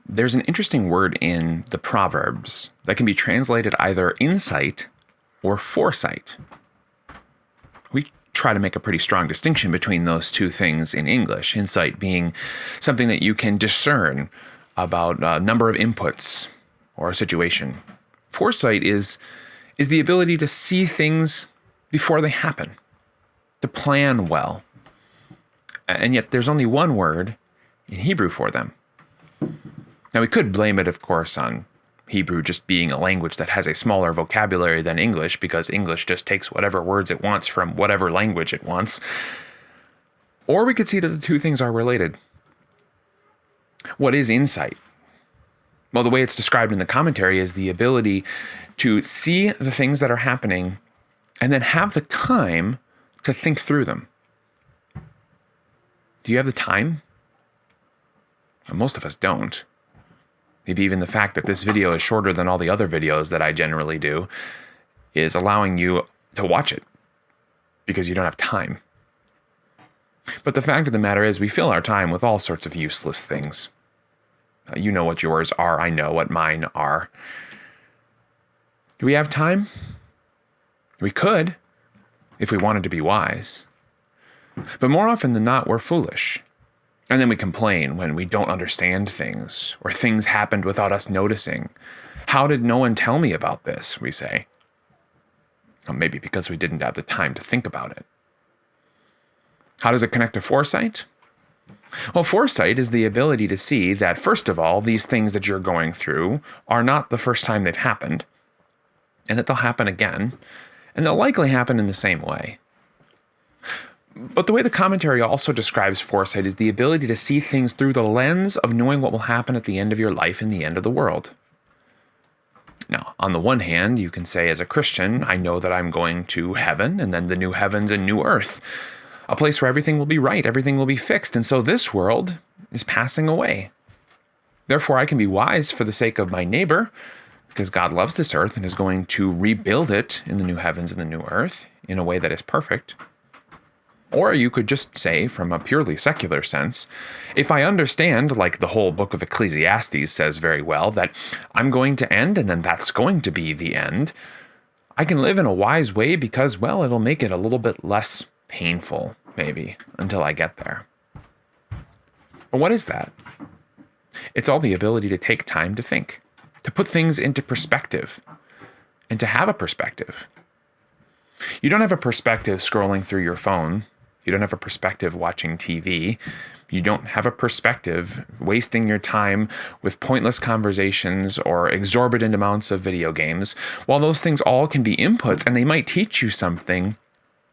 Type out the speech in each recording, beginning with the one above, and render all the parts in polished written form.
There's an interesting word in the Proverbs that can be translated either insight or foresight. We try to make a pretty strong distinction between those two things in English, insight being something that you can discern about a number of inputs or a situation. Foresight is the ability to see things before they happen, to plan well. And yet there's only one word in Hebrew for them. Now, we could blame it, of course, on Hebrew just being a language that has a smaller vocabulary than English, because English just takes whatever words it wants from whatever language it wants. Or we could see that the two things are related. What is insight? Well, the way it's described in the commentary is the ability to see the things that are happening and then have the time to think through them. Do you have the time? Well, most of us don't. Maybe even the fact that this video is shorter than all the other videos that I generally do is allowing you to watch it because you don't have time. But the fact of the matter is we fill our time with all sorts of useless things. You know what yours are. I know what mine are. Do we have time? We could, if we wanted to be wise. But more often than not, we're foolish. And then we complain when we don't understand things, or things happened without us noticing. How did no one tell me about this, we say. Well, maybe because we didn't have the time to think about it. How does it connect to foresight? Well, foresight is the ability to see that, first of all, these things that you're going through are not the first time they've happened, and that they'll happen again, and they'll likely happen in the same way. But the way the commentary also describes foresight is the ability to see things through the lens of knowing what will happen at the end of your life and the end of the world. Now, on the one hand, you can say as a Christian, I know that I'm going to heaven and then the new heavens and new earth, a place where everything will be right, everything will be fixed, and so this world is passing away. Therefore, I can be wise for the sake of my neighbor, because God loves this earth and is going to rebuild it in the new heavens and the new earth in a way that is perfect. Or you could just say, from a purely secular sense, if I understand, like the whole book of Ecclesiastes says very well, that I'm going to end and then that's going to be the end, I can live in a wise way because, well, it'll make it a little bit less painful, maybe, until I get there. But what is that? It's all the ability to take time to think, to put things into perspective, and to have a perspective. You don't have a perspective scrolling through your phone. You don't have a perspective watching TV. You don't have a perspective wasting your time with pointless conversations or exorbitant amounts of video games. While those things all can be inputs and they might teach you something,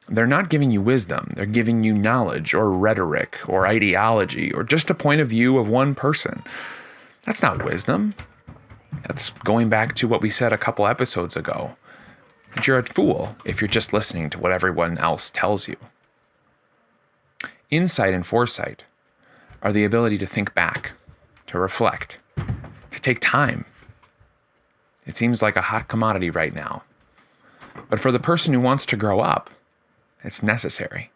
they're not giving you wisdom. They're giving you knowledge or rhetoric or ideology or just a point of view of one person. That's not wisdom. That's going back to what we said a couple episodes ago, that you're a fool if you're just listening to what everyone else tells you. Insight and foresight are the ability to think back, to reflect, to take time. It seems like a hot commodity right now. But for the person who wants to grow up, it's necessary.